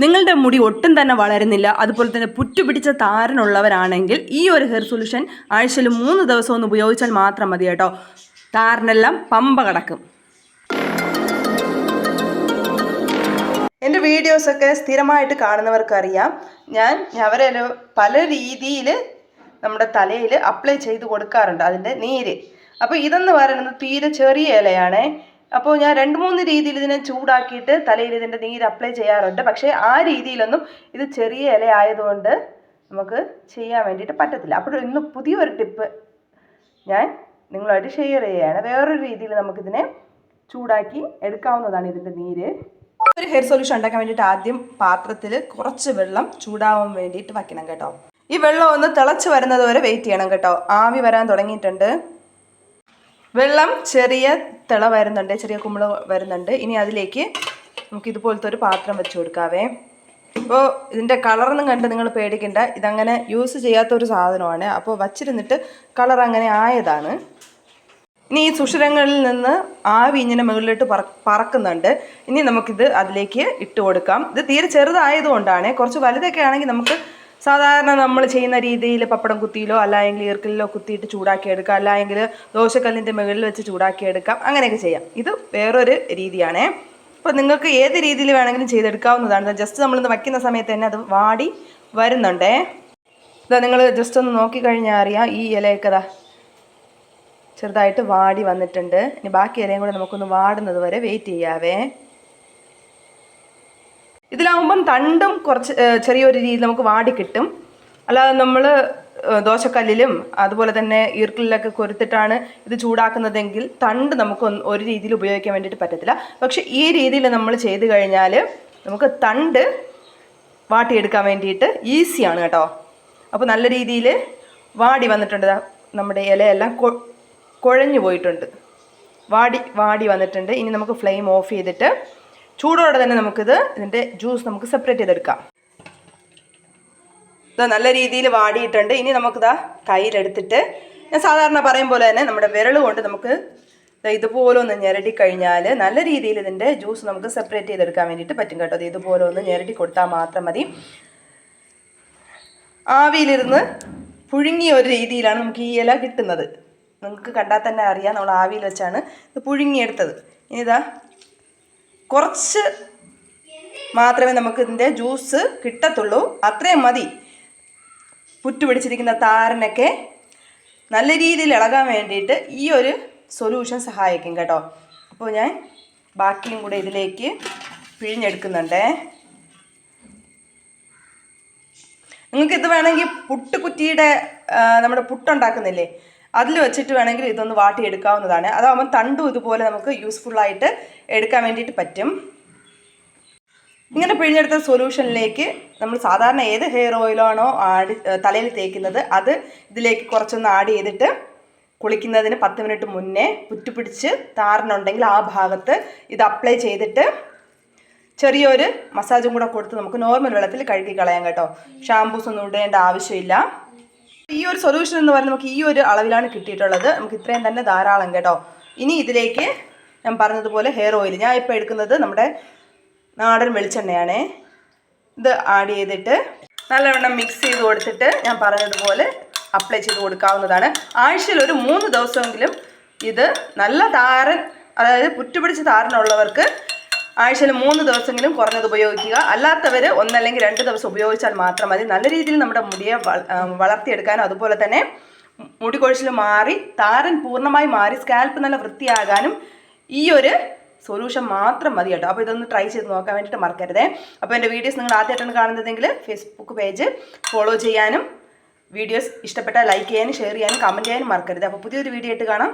നിങ്ങളുടെ മുടി ഒട്ടും തന്നെ വളരുന്നില്ല, അതുപോലെ തന്നെ പുറ്റുപിടിച്ച താരനുള്ളവരാണെങ്കിൽ ഈ ഒരു ഹെയർ സൊല്യൂഷൻ ആഴ്ചയിൽ 3 ദിവസം ഒന്ന് ഉപയോഗിച്ചാൽ മാത്രം മതി കേട്ടോ. താരനെല്ലാം പമ്പ കടക്കും. എൻ്റെ വീഡിയോസൊക്കെ സ്ഥിരമായിട്ട് കാണുന്നവർക്കറിയാം, ഞാൻ അവരെ പല രീതിയിൽ നമ്മുടെ തലയിൽ അപ്ലൈ ചെയ്ത് കൊടുക്കാറുണ്ട് അതിൻ്റെ നീര്. അപ്പോൾ ഇതെന്ന് പറയുന്നത് തീരെ ചെറിയ ഇലയാണേ. അപ്പോൾ ഞാൻ 2-3 രീതിയിൽ ഇതിനെ ചൂടാക്കിയിട്ട് തലയിൽ ഇതിൻ്റെ നീര് അപ്ലൈ ചെയ്യാറുണ്ട്. പക്ഷേ ആ രീതിയിലൊന്നും ഇത് ചെറിയ ഇല ആയതുകൊണ്ട് നമുക്ക് ചെയ്യാൻ വേണ്ടിയിട്ട് പറ്റത്തില്ല. അപ്പോൾ ഇന്ന് പുതിയൊരു ടിപ്പ് ഞാൻ നിങ്ങളുമായിട്ട് ഷെയർ ചെയ്യുകയാണ്. വേറൊരു രീതിയിൽ നമുക്കിതിനെ ചൂടാക്കി എടുക്കാവുന്നതാണ് ഇതിൻ്റെ നീര്. ഒരു ഹെയർ സൊല്യൂഷൻ ഉണ്ടാക്കാൻ വേണ്ടിയിട്ട് ആദ്യം പാത്രത്തിൽ കുറച്ച് വെള്ളം ചൂടാവാൻ വേണ്ടിയിട്ട് വയ്ക്കണം കേട്ടോ. ഈ വെള്ളം ഒന്ന് തിളച്ച് വരുന്നത് വരെ വെയിറ്റ് ചെയ്യണം കേട്ടോ. ആവി വരാൻ തുടങ്ങിയിട്ടുണ്ട്. വെള്ളം ചെറിയ തിള വരുന്നുണ്ട്, ചെറിയ കുമിള വരുന്നുണ്ട്. ഇനി അതിലേക്ക് നമുക്ക് ഇതുപോലത്തെ ഒരു പാത്രം വെച്ച് കൊടുക്കാവേ. ഇപ്പോൾ ഇതിൻ്റെ കളറൊന്നും കണ്ട് നിങ്ങൾ പേടിക്കണ്ട, ഇതങ്ങനെ യൂസ് ചെയ്യാത്തൊരു സാധനമാണ്. അപ്പോൾ വച്ചിരുന്നിട്ട് കളർ അങ്ങനെ ആയതാണ്. ഇനി ഈ സുഷിരങ്ങളിൽ നിന്ന് ആവി ഇങ്ങനെ മുകളിലോട്ട് പറക്കുന്നുണ്ട്. ഇനി നമുക്കിത് അതിലേക്ക് ഇട്ട് കൊടുക്കാം. ഇത് തീരെ ചെറുതായതുകൊണ്ടാണ്. കുറച്ച് വലുതൊക്കെ ആണെങ്കിൽ നമുക്ക് സാധാരണ നമ്മൾ ചെയ്യുന്ന രീതിയിൽ പപ്പടം കുത്തിയിലോ അല്ലെങ്കിൽ ഈർക്കലിലോ കുത്തിയിട്ട് ചൂടാക്കി എടുക്കാം, അല്ലെങ്കിൽ ദോശക്കല്ലിൻ്റെ മുകളിൽ വെച്ച് ചൂടാക്കി എടുക്കാം, അങ്ങനെയൊക്കെ ചെയ്യാം. ഇത് വേറൊരു രീതിയാണേ. അപ്പോൾ നിങ്ങൾക്ക് ഏത് രീതിയിൽ വേണമെങ്കിലും ചെയ്തെടുക്കാവുന്നതാണ്. ജസ്റ്റ് നമ്മളിന്ന് വയ്ക്കുന്ന സമയത്ത് തന്നെ അത് വാടി വരുന്നുണ്ടേ. ഇതാ നിങ്ങൾ ജസ്റ്റ് ഒന്ന് നോക്കിക്കഴിഞ്ഞാൽ അറിയാം, ഈ ഇലയൊക്കെ ചെറുതായിട്ട് വാടി വന്നിട്ടുണ്ട്. ഇനി ബാക്കി ഇലയും കൂടെ നമുക്കൊന്ന് വാടുന്നത് വരെ വെയിറ്റ് ചെയ്യാവേ. ഇതിലാവുമ്പം തണ്ടും കുറച്ച് ചെറിയൊരു രീതിയിൽ നമുക്ക് വാടി കിട്ടും. അല്ലാതെ നമ്മൾ ദോശക്കല്ലിലും അതുപോലെ തന്നെ ഈർക്കലിലൊക്കെ കൊരുത്തിട്ടാണ് ഇത് ചൂടാക്കുന്നതെങ്കിൽ തണ്ട് നമുക്ക് ഒരു രീതിയിൽ ഉപയോഗിക്കാൻ വേണ്ടിയിട്ട് പറ്റത്തില്ല. പക്ഷേ ഈ രീതിയിൽ നമ്മൾ ചെയ്ത് കഴിഞ്ഞാൽ നമുക്ക് തണ്ട് വാട്ടിയെടുക്കാൻ വേണ്ടിയിട്ട് ഈസിയാണ് കേട്ടോ. അപ്പോൾ നല്ല രീതിയിൽ വാടി വന്നിട്ടുണ്ട്. നമ്മുടെ ഇലയെല്ലാം കുഴഞ്ഞു പോയിട്ടുണ്ട്, വാടി വന്നിട്ടുണ്ട്. ഇനി നമുക്ക് ഫ്ലെയിം ഓഫ് ചെയ്തിട്ട് ചൂടോടെ തന്നെ ഇതിൻ്റെ ജ്യൂസ് നമുക്ക് സെപ്പറേറ്റ് ചെയ്തെടുക്കാം. ഇത് നല്ല രീതിയിൽ വാടിയിട്ടുണ്ട്. ഇനി നമുക്കിതാ കയ്യിലെടുത്തിട്ട് ഞാൻ സാധാരണ പറയും പോലെ തന്നെ നമ്മുടെ വിരൽ കൊണ്ട് നമുക്ക് ഇതുപോലെ ഒന്ന് ഞെരടി കഴിഞ്ഞാൽ നല്ല രീതിയിൽ ഇതിൻ്റെ ജ്യൂസ് നമുക്ക് സെപ്പറേറ്റ് ചെയ്തെടുക്കാൻ വേണ്ടിയിട്ട് പറ്റും കേട്ടോ. അത് ഇതുപോലെ ഒന്ന് ഞെരടി കൊടുത്താൽ മാത്രം മതി. ആവിയിലിരുന്ന് പുഴുങ്ങിയ ഒരു രീതിയിലാണ് നമുക്ക് ഈ ഇല കിട്ടുന്നത്. നിങ്ങൾക്ക് കണ്ടാൽ തന്നെ അറിയാം, നമ്മൾ ആവിയിൽ വെച്ചാണ് ഇത് പുഴുങ്ങിയെടുത്തത്. ഇനി ഇതാ കുറച്ച് മാത്രമേ നമുക്ക് ഇതിൻ്റെ ജ്യൂസ് കിട്ടത്തുള്ളൂ, അത്രയും മതി. പുറ്റു പിടിച്ചിരിക്കുന്ന താരനൊക്കെ നല്ല രീതിയിൽ ഇളകാൻ വേണ്ടിയിട്ട് ഈ ഒരു സൊല്യൂഷൻ സഹായിക്കും കേട്ടോ. അപ്പോൾ ഞാൻ ബാക്കിയും കൂടെ ഇതിലേക്ക് പിഴിഞ്ഞെടുക്കുന്നുണ്ടേ. നിങ്ങൾക്കിത് വേണമെങ്കിൽ പുട്ടുകുറ്റിയുടെ നമ്മുടെ പുട്ടുണ്ടാക്കുന്നില്ലേ, അതിൽ വെച്ചിട്ട് വേണമെങ്കിൽ ഇതൊന്ന് വാട്ടിയെടുക്കാവുന്നതാണ്. അതാകുമ്പോൾ തണ്ടും ഇതുപോലെ നമുക്ക് യൂസ്ഫുള്ളായിട്ട് എടുക്കാൻ വേണ്ടിയിട്ട് പറ്റും. ഇങ്ങനെ പിഴിഞ്ഞെടുത്ത സൊല്യൂഷനിലേക്ക് നമ്മൾ സാധാരണ ഏത് ഹെയർ ഓയിലാണോ തലയിൽ തേക്കുന്നത് അത് ഇതിലേക്ക് കുറച്ചൊന്ന് ആഡ് ചെയ്തിട്ട് കുളിക്കുന്നതിന് 10 മിനിറ്റ് മുന്നേ പുറ്റുപിടിച്ച് താരനുണ്ടെങ്കിൽ ആ ഭാഗത്ത് ഇത് അപ്ലൈ ചെയ്തിട്ട് ചെറിയൊരു മസാജും കൂടെ കൊടുത്ത് നമുക്ക് നോർമൽ വെള്ളത്തിൽ കഴുകി കളയാം കേട്ടോ. ഷാംപൂസ് ഒന്നും ഇടേണ്ട ആവശ്യമില്ല. ഈ ഒരു സൊല്യൂഷൻ എന്ന് പറയുന്നത് നമുക്ക് ഈ ഒരു അളവിലാണ് കിട്ടിയിട്ടുള്ളത്. നമുക്ക് ഇത്രയും തന്നെ ധാരാളം കേട്ടോ. ഇനി ഇതിലേക്ക് ഞാൻ പറഞ്ഞതുപോലെ ഹെയർ ഓയിൽ, ഞാൻ ഇപ്പോൾ എടുക്കുന്നത് നമ്മുടെ നാടൻ വെളിച്ചെണ്ണയാണേ. ഇത് ആഡ് ചെയ്തിട്ട് നല്ലവണ്ണം മിക്സ് ചെയ്ത് കൊടുത്തിട്ട് ഞാൻ പറഞ്ഞതുപോലെ അപ്ലൈ ചെയ്ത് കൊടുക്കാവുന്നതാണ്. ആഴ്ചയിൽ ഒരു 3 ദിവസമെങ്കിലും ഇത് നല്ല താരൻ, അതായത് പുറ്റുപിടിച്ച താരനുള്ളവർക്ക് ആഴ്ചയിൽ 3 ദിവസമെങ്കിലും കുറഞ്ഞത് ഉപയോഗിക്കുക. അല്ലാത്തവർ 1 അല്ലെങ്കിൽ 2 ദിവസം ഉപയോഗിച്ചാൽ മാത്രം മതി. നല്ല രീതിയിൽ നമ്മുടെ മുടിയെ വളർത്തിയെടുക്കാനും അതുപോലെ തന്നെ മുടി കൊഴിച്ചിൽ മാറി താരൻ പൂർണ്ണമായി മാറി സ്കാൽപ്പ് നല്ല വൃത്തിയാകാനും ഈ ഒരു സൊല്യൂഷൻ മാത്രം മതി കേട്ടോ. അപ്പോൾ ഇതൊന്ന് ട്രൈ ചെയ്ത് നോക്കാൻ വേണ്ടിയിട്ട് മറക്കരുതേ. അപ്പോൾ എൻ്റെ വീഡിയോസ് നിങ്ങൾ ആദ്യമായിട്ടാണ് കാണുന്നതെങ്കിൽ ഫേസ്ബുക്ക് പേജ് ഫോളോ ചെയ്യാനും വീഡിയോസ് ഇഷ്ടപ്പെട്ടാൽ ലൈക്ക് ചെയ്യാനും ഷെയർ ചെയ്യാനും കമൻറ്റ് ചെയ്യാനും മറക്കരുത്. അപ്പോൾ പുതിയൊരു വീഡിയോ ആയിട്ട് കാണാം.